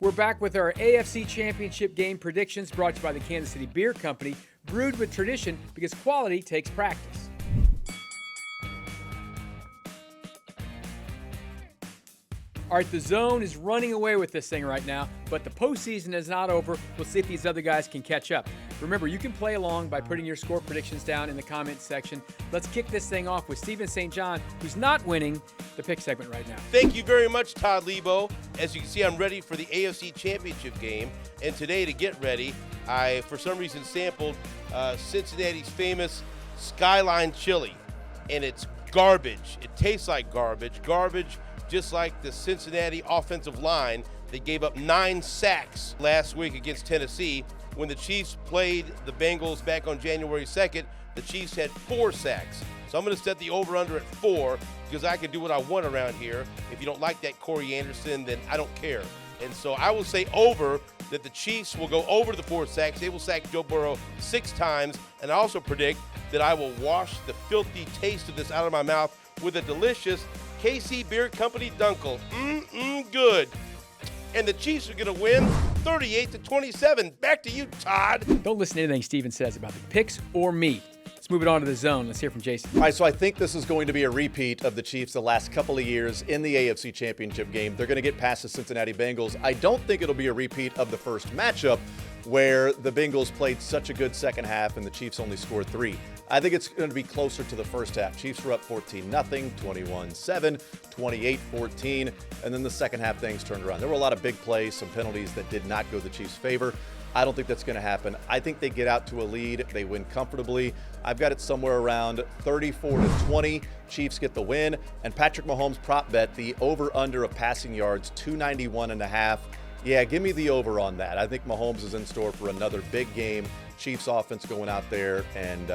We're back with our AFC Championship game predictions brought to you by the Kansas City Beer Company, brewed with tradition because quality takes practice. All right, the zone is running away with this thing right now, but the postseason is not over. We'll see if these other guys can catch up. Remember, you can play along by putting your score predictions down in the comments section. Let's kick this thing off with Stephen St. John, who's not winning the pick segment right now. Thank you very much, Todd Leabo. As you can see, I'm ready for the AFC Championship game. And today, to get ready, I, for some reason, sampled Cincinnati's famous Skyline chili. And it's garbage. It tastes like garbage. Garbage, just like the Cincinnati offensive line. They gave up 9 sacks last week against Tennessee. When the Chiefs played the Bengals back on January 2nd, the Chiefs had 4 sacks. So I'm going to set the over-under at 4 because I can do what I want around here. If you don't like that Corey Anderson, then I don't care. And so I will say over, that the Chiefs will go over the 4 sacks. They will sack Joe Burrow 6 times. And I also predict that I will wash the filthy taste of this out of my mouth with a delicious KC Beer Company Dunkel. Good. And the Chiefs are going to win 38-27. Back to you, Todd. Don't listen to anything Steven says about the picks or me. Let's move it on to the zone. Let's hear from Jason. All right, so I think this is going to be a repeat of the Chiefs the last couple of years in the AFC Championship game. They're going to get past the Cincinnati Bengals. I don't think it'll be a repeat of the first matchup where the Bengals played such a good second half and the Chiefs only scored 3. I think it's going to be closer to the first half. Chiefs were up 14-0, 21-7, 28-14, and then the second half things turned around. There were a lot of big plays, some penalties that did not go the Chiefs' favor. I don't think that's going to happen. I think they get out to a lead. They win comfortably. I've got it somewhere around 34-20. Chiefs get the win. And Patrick Mahomes prop bet, the over-under of passing yards, 291.5. Yeah, give me the over on that. I think Mahomes is in store for another big game. Chiefs offense going out there and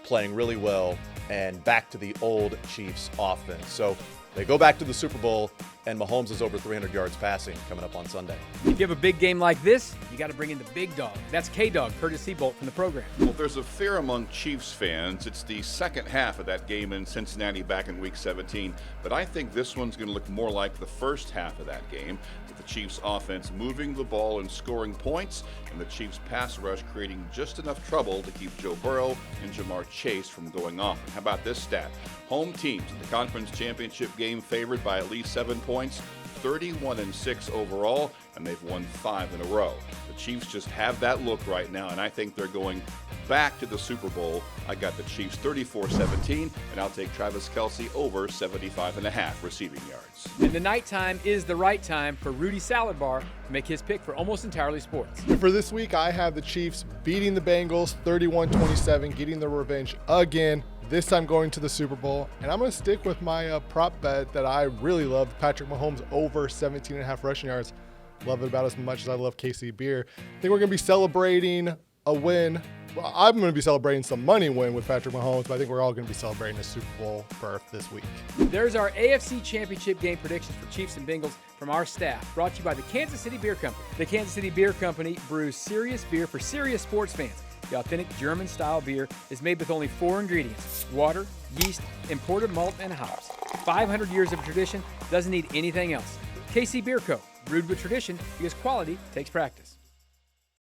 playing really well and back to the old Chiefs offense. So they go back to the Super Bowl, and Mahomes is over 300 yards passing coming up on Sunday. If you have a big game like this, you got to bring in the big dog. That's K-Dog, Kurtis Rudy from the program. Well, there's a fear among Chiefs fans. It's the second half of that game in Cincinnati back in Week 17, but I think this one's going to look more like the first half of that game, with the Chiefs offense moving the ball and scoring points, and the Chiefs pass rush creating just enough trouble to keep Joe Burrow and Jamar Chase from going off. And how about this stat? Home teams in the conference championship game favored by at least 7 points, 31-6 overall, and they've won 5 in a row. The Chiefs just have that look right now, and I think they're going back to the Super Bowl. I got the Chiefs 34-17, and I'll take Travis Kelce over 75.5 receiving yards. And the nighttime is the right time for Rudy Salad Bar to make his pick for almost entirely sports. And for this week, I have the Chiefs beating the Bengals 31-27, getting the revenge again. This time going to the Super Bowl. And I'm going to stick with my prop bet that I really love, Patrick Mahomes over 17.5 rushing yards. Love it about as much as I love KC Beer. I think we're going to be celebrating a win. Well, I'm going to be celebrating some money win with Patrick Mahomes, but I think we're all going to be celebrating a Super Bowl berth this week. There's our AFC Championship game predictions for Chiefs and Bengals from our staff, brought to you by the Kansas City Beer Company. The Kansas City Beer Company brews serious beer for serious sports fans. The authentic German-style beer is made with only 4 ingredients: water, yeast, imported malt, and hops. 500 years of tradition, doesn't need anything else. KC Beer Co., brewed with tradition because quality takes practice.